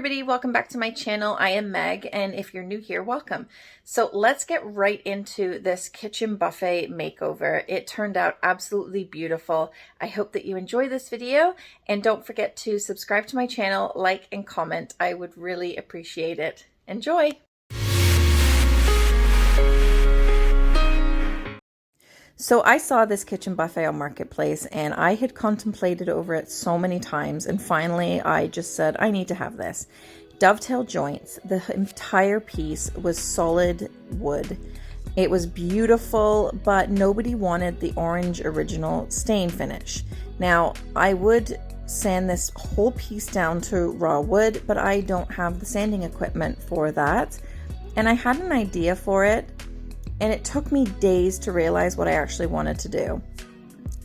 everybody, welcome back to my channel. I am Meg, and if you're new here, welcome. So let's get right into this kitchen buffet makeover. It turned out absolutely beautiful. I hope that you enjoy this video, and don't forget to subscribe to my channel, like and comment. I would really appreciate it. Enjoy! So I saw this kitchen buffet on Marketplace and I had contemplated over it so many times, and finally I just said I need to have this. Dovetail joints. The entire piece was solid wood. It was beautiful, but nobody wanted the orange original stain finish. Now I would sand this whole piece down to raw wood, but I don't have the sanding equipment for that, and I had an idea for it. And it took me days to realize what I actually wanted to do.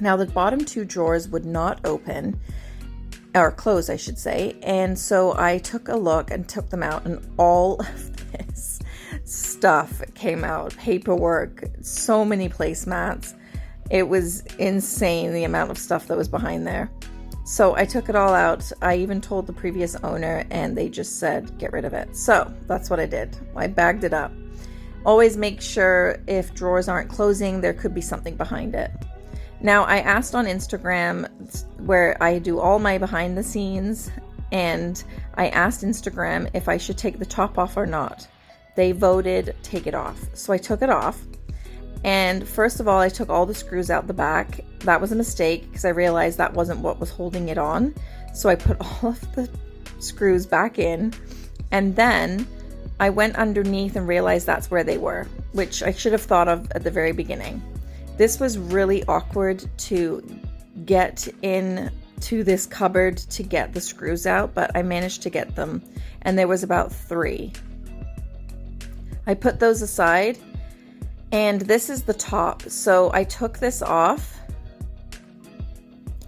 Now the bottom two drawers would not open, or close I should say, and so I took a look and took them out, and all of this stuff came out. Paperwork, so many placemats. It was insane the amount of stuff that was behind there. So I took it all out. I even told the previous owner and they just said get rid of it. So that's what I did. I bagged it up. Always make sure if drawers aren't closing, there could be something behind it. Now I asked on Instagram, where I do all my behind the scenes, and I asked Instagram if I should take the top off or not. They voted take it off. So I took it off. And first of all, I took all the screws out the back. That was a mistake because I realized that wasn't what was holding it on. So I put all of the screws back in, and then I went underneath and realized that's where they were, which I should have thought of at the very beginning. This was really awkward to get in to this cupboard to get the screws out, but I managed to get them, and there was about 3. I put those aside, and this is the top. So I took this off,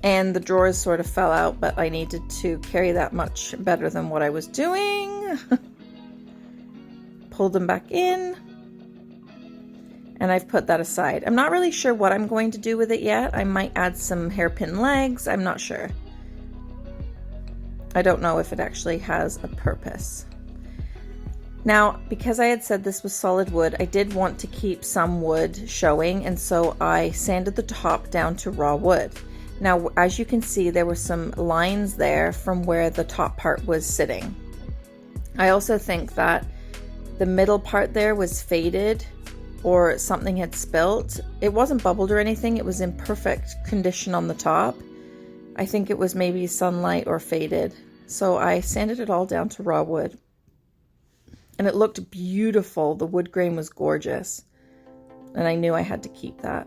and the drawers sort of fell out, but I needed to carry that much better than what I was doing. Pulled them back in, and I've put that aside. I'm not really sure what I'm going to do with it yet. I might add some hairpin legs. I'm not sure. I don't know if it actually has a purpose. Now, because I had said this was solid wood, I did want to keep some wood showing, and so I sanded the top down to raw wood. Now, as you can see, there were some lines there from where the top part was sitting. I also think that the middle part there was faded, or something had spilt. It wasn't bubbled or anything. It was in perfect condition on the top. I think it was maybe sunlight or faded. So I sanded it all down to raw wood. And it looked beautiful. The wood grain was gorgeous. And I knew I had to keep that.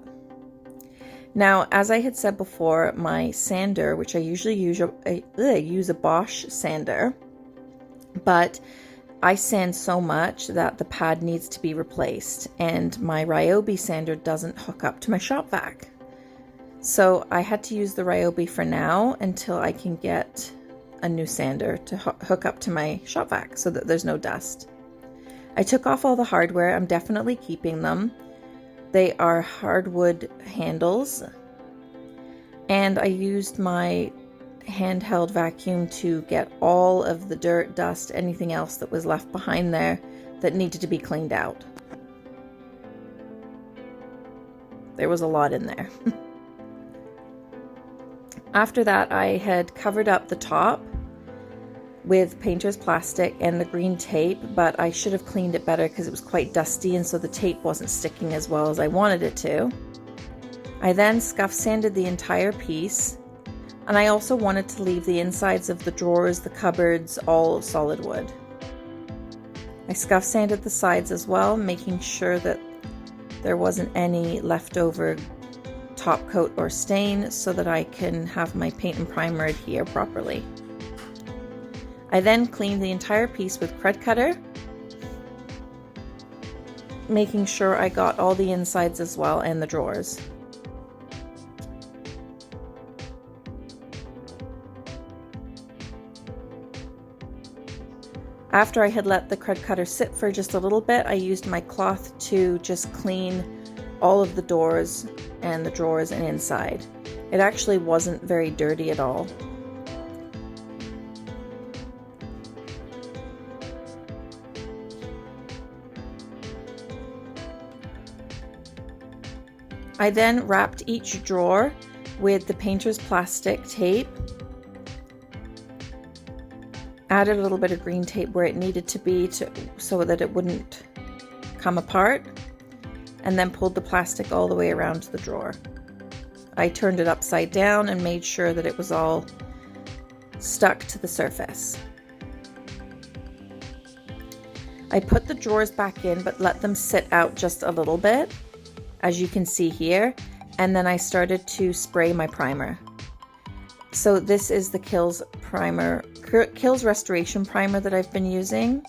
Now, as I had said before, my sander, which I usually use a Bosch sander, but I sand so much that the pad needs to be replaced, and my Ryobi sander doesn't hook up to my shop vac. So I had to use the Ryobi for now until I can get a new sander to hook up to my shop vac so that there's no dust. I took off all the hardware. I'm definitely keeping them. They are hardwood handles, and I used my handheld vacuum to get all of the dirt, dust, anything else that was left behind there that needed to be cleaned out. There was a lot in there. After that, I had covered up the top with painter's plastic and the green tape, but I should have cleaned it better because it was quite dusty, and so the tape wasn't sticking as well as I wanted it to. I then scuff sanded the entire piece. And I also wanted to leave the insides of the drawers, the cupboards, all solid wood. I scuff sanded the sides as well, making sure that there wasn't any leftover top coat or stain so that I can have my paint and primer adhere properly. I then cleaned the entire piece with Cred Cutter, making sure I got all the insides as well and the drawers. After I had let the Cred Cutter sit for just a little bit, I used my cloth to just clean all of the doors and the drawers and inside. It actually wasn't very dirty at all. I then wrapped each drawer with the painter's plastic tape, added a little bit of green tape where it needed to be so that it wouldn't come apart, and then pulled the plastic all the way around the drawer. I turned it upside down and made sure that it was all stuck to the surface. I put the drawers back in but let them sit out just a little bit, as you can see here, and then I started to spray my primer. So this is the Kiltz Restoration primer that I've been using.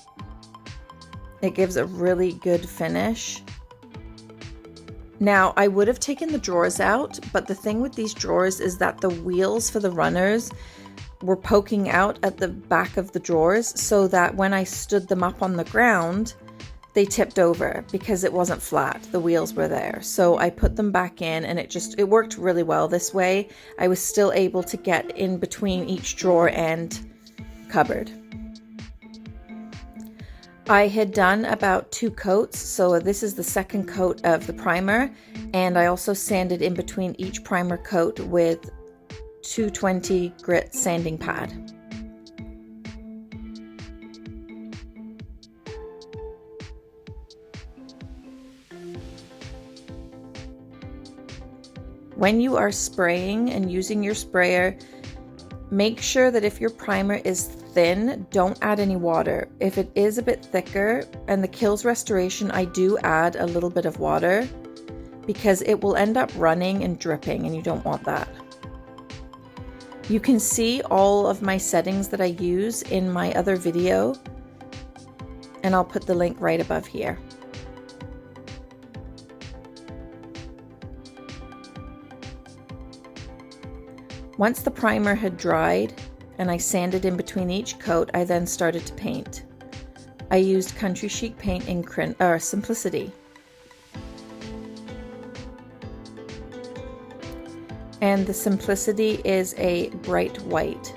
It gives a really good finish. Now, I would have taken the drawers out, but the thing with these drawers is that the wheels for the runners were poking out at the back of the drawers, so that when I stood them up on the ground, they tipped over because it wasn't flat. The wheels were there. So I put them back in and it worked really well this way. I was still able to get in between each drawer and cupboard. I had done about 2 coats, so this is the second coat of the primer, and I also sanded in between each primer coat with 220 grit sanding pad. When you are spraying and using your sprayer, make sure that if your primer is thin, don't add any water. If it is a bit thicker, and the Kiltz Restoration, I do add a little bit of water because it will end up running and dripping, and you don't want that. You can see all of my settings that I use in my other video, and I'll put the link right above here. Once the primer had dried and I sanded in between each coat, I then started to paint. I used Country Chic paint in Simplicity. And the Simplicity is a bright white.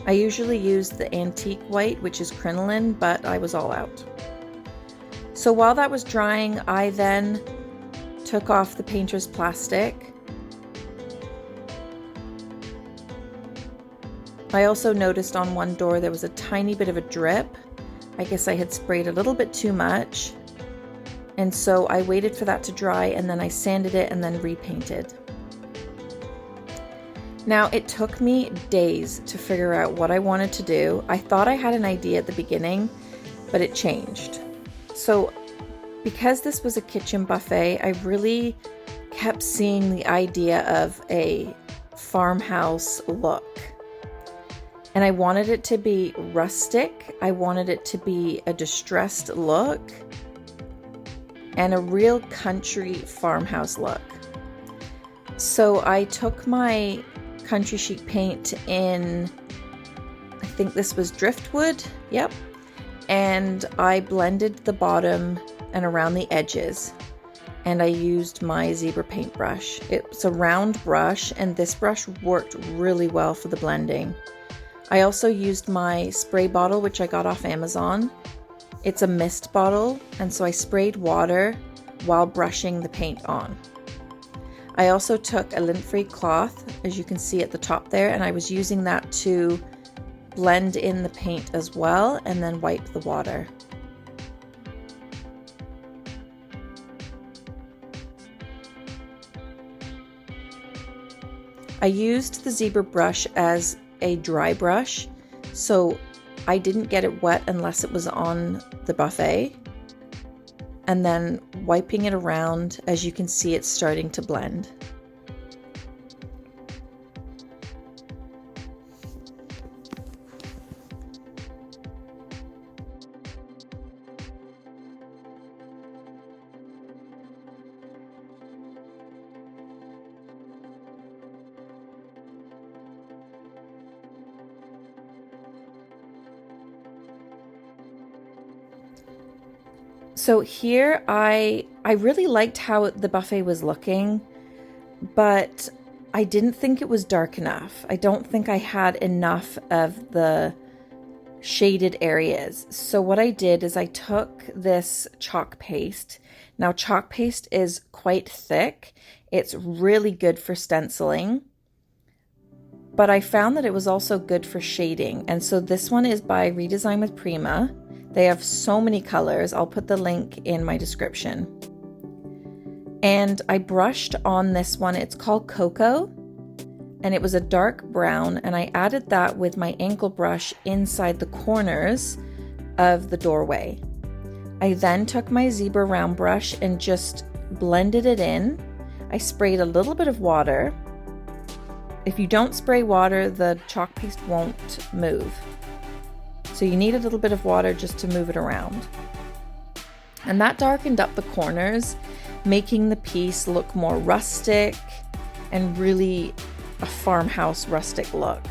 I usually use the antique white, which is Crinoline, but I was all out. So while that was drying, I then took off the painter's plastic. I also noticed on one door there was a tiny bit of a drip. I guess I had sprayed a little bit too much. And so I waited for that to dry, and then I sanded it and then repainted. Now, it took me days to figure out what I wanted to do. I thought I had an idea at the beginning, but it changed. So because this was a kitchen buffet, I really kept seeing the idea of a farmhouse look. And I wanted it to be rustic. I wanted it to be a distressed look and a real country farmhouse look. So I took my Country Chic paint in, I think this was driftwood, yep, and I blended the bottom and around the edges, and I used my zebra paintbrush. It's a round brush, and this brush worked really well for the blending. I also used my spray bottle, which I got off Amazon. It's a mist bottle, and so I sprayed water while brushing the paint on. I also took a lint-free cloth, as you can see at the top there, and I was using that to blend in the paint as well, and then wipe the water. I used the zebra brush as a dry brush, so I didn't get it wet unless it was on the buffet. And then wiping it around, as you can see, it's starting to blend. So here I really liked how the buffet was looking, but I didn't think it was dark enough. I don't think I had enough of the shaded areas. So what I did is I took this chalk paste. Now, chalk paste is quite thick. It's really good for stenciling, but I found that it was also good for shading. And so this one is by Redesign With Prima. They have so many colors. I'll put the link in my description. And I brushed on this one. It's called Cocoa, and it was a dark brown, and I added that with my angle brush inside the corners of the doorway. I then took my zebra round brush and just blended it in. I sprayed a little bit of water. If you don't spray water, the chalk paste won't move. So you need a little bit of water just to move it around. And that darkened up the corners, making the piece look more rustic and really a farmhouse rustic look.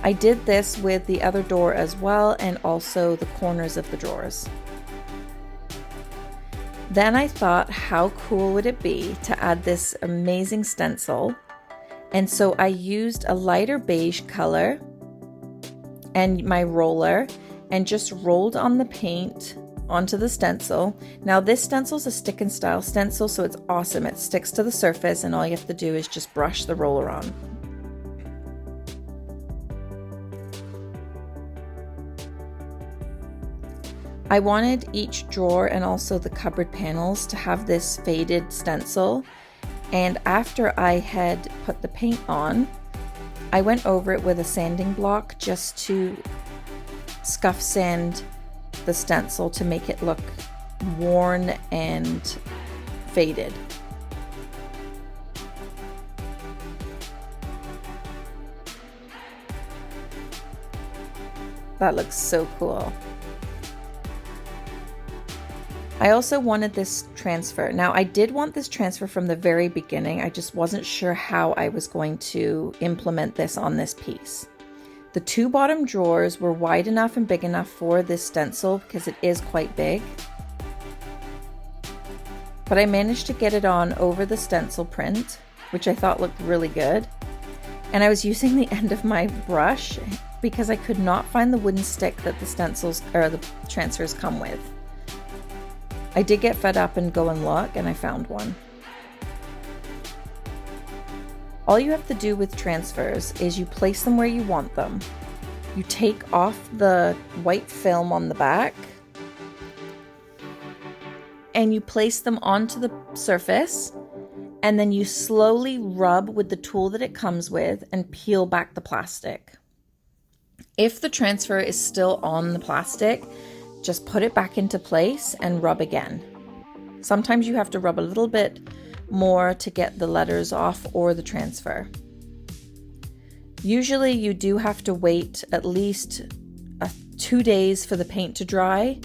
I did this with the other door as well, and also the corners of the drawers. Then I thought, how cool would it be to add this amazing stencil? And so I used a lighter beige color and my roller and just rolled on the paint onto the stencil. Now this stencil is a stick and style stencil, so it's awesome. It sticks to the surface and all you have to do is just brush the roller on. I wanted each drawer and also the cupboard panels to have this faded stencil, and after I had put the paint on, I went over it with a sanding block just to scuff sand the stencil to make it look worn and faded. That looks so cool. I also wanted this transfer. Now I did want this transfer from the very beginning. I just wasn't sure how I was going to implement this on this piece. The two bottom drawers were wide enough and big enough for this stencil because it is quite big. But I managed to get it on over the stencil print, which I thought looked really good. And I was using the end of my brush because I could not find the wooden stick that the stencils or the transfers come with. I did get fed up and go and look, and I found one. All you have to do with transfers is you place them where you want them. You take off the white film on the back, and you place them onto the surface, and then you slowly rub with the tool that it comes with and peel back the plastic. If the transfer is still on the plastic, just put it back into place and rub again. Sometimes you have to rub a little bit more to get the letters off or the transfer. Usually you do have to wait at least 2 days for the paint to dry,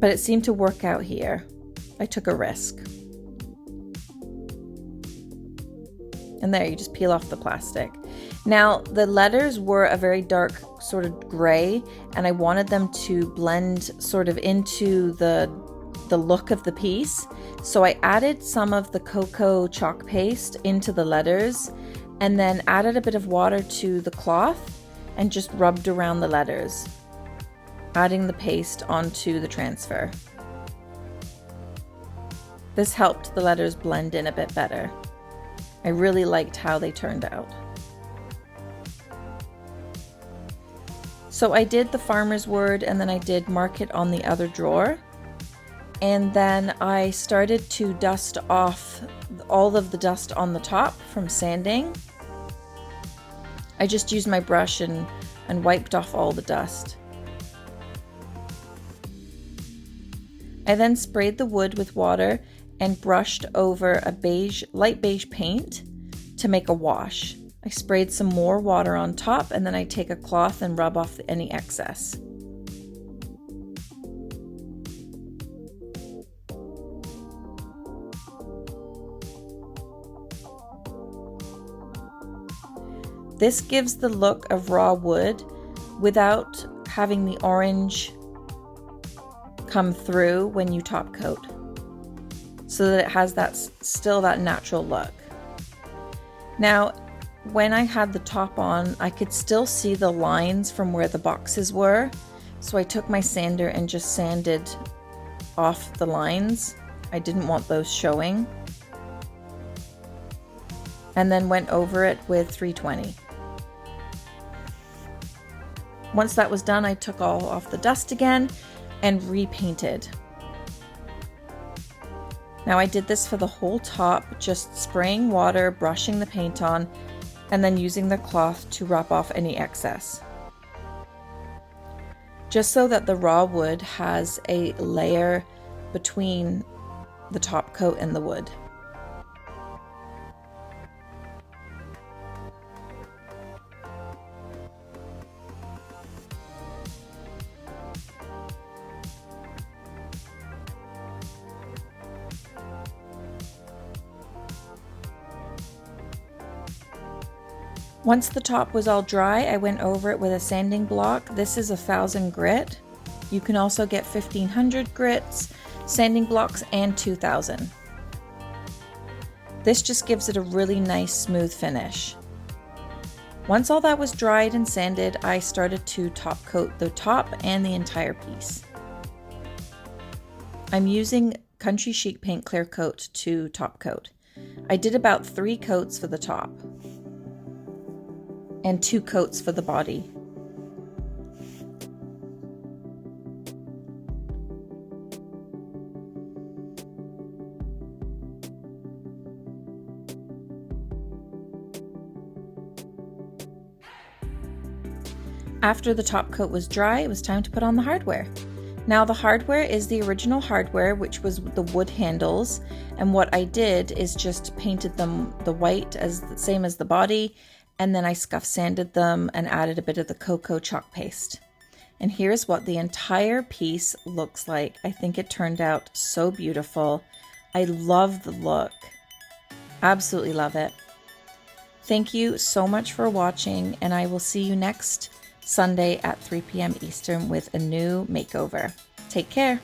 but it seemed to work out here. I took a risk. And there, you just peel off the plastic. Now, the letters were a very dark sort of gray, and I wanted them to blend sort of into the look of the piece. So I added some of the cocoa chalk paste into the letters, and then added a bit of water to the cloth and just rubbed around the letters, adding the paste onto the transfer. This helped the letters blend in a bit better. I really liked how they turned out. So I did the farmer's word, and then I did mark it on the other drawer. And then I started to dust off all of the dust on the top from sanding. I just used my brush and wiped off all the dust. I then sprayed the wood with water and brushed over a light beige paint to make a wash. I sprayed some more water on top, and then I take a cloth and rub off any excess. This gives the look of raw wood without having the orange come through when you top coat, so that it has still that natural look. Now, when I had the top on, I could still see the lines from where the boxes were, so I took my sander and just sanded off the lines. I didn't want those showing. And then went over it with 320. Once that was done, I took all off the dust again and repainted. Now I did this for the whole top, just spraying water, brushing the paint on, and then using the cloth to rub off any excess. Just so that the raw wood has a layer between the top coat and the wood. Once the top was all dry, I went over it with a sanding block. This is 1000 grit. You can also get 1500 grits, sanding blocks, and 2000. This just gives it a really nice smooth finish. Once all that was dried and sanded, I started to top coat the top and the entire piece. I'm using Country Chic Paint Clear Coat to top coat. I did about 3 coats for the top and 2 coats for the body. After the top coat was dry, it was time to put on the hardware. Now the hardware is the original hardware, which was the wood handles, and what I did is just painted them the white as the same as the body, and then I scuff sanded them and added a bit of the cocoa chalk paste. And here's what the entire piece looks like. I think it turned out so beautiful. I love the look. Absolutely love it. Thank you so much for watching, and I will see you next Sunday at 3 p.m. Eastern with a new makeover. Take care.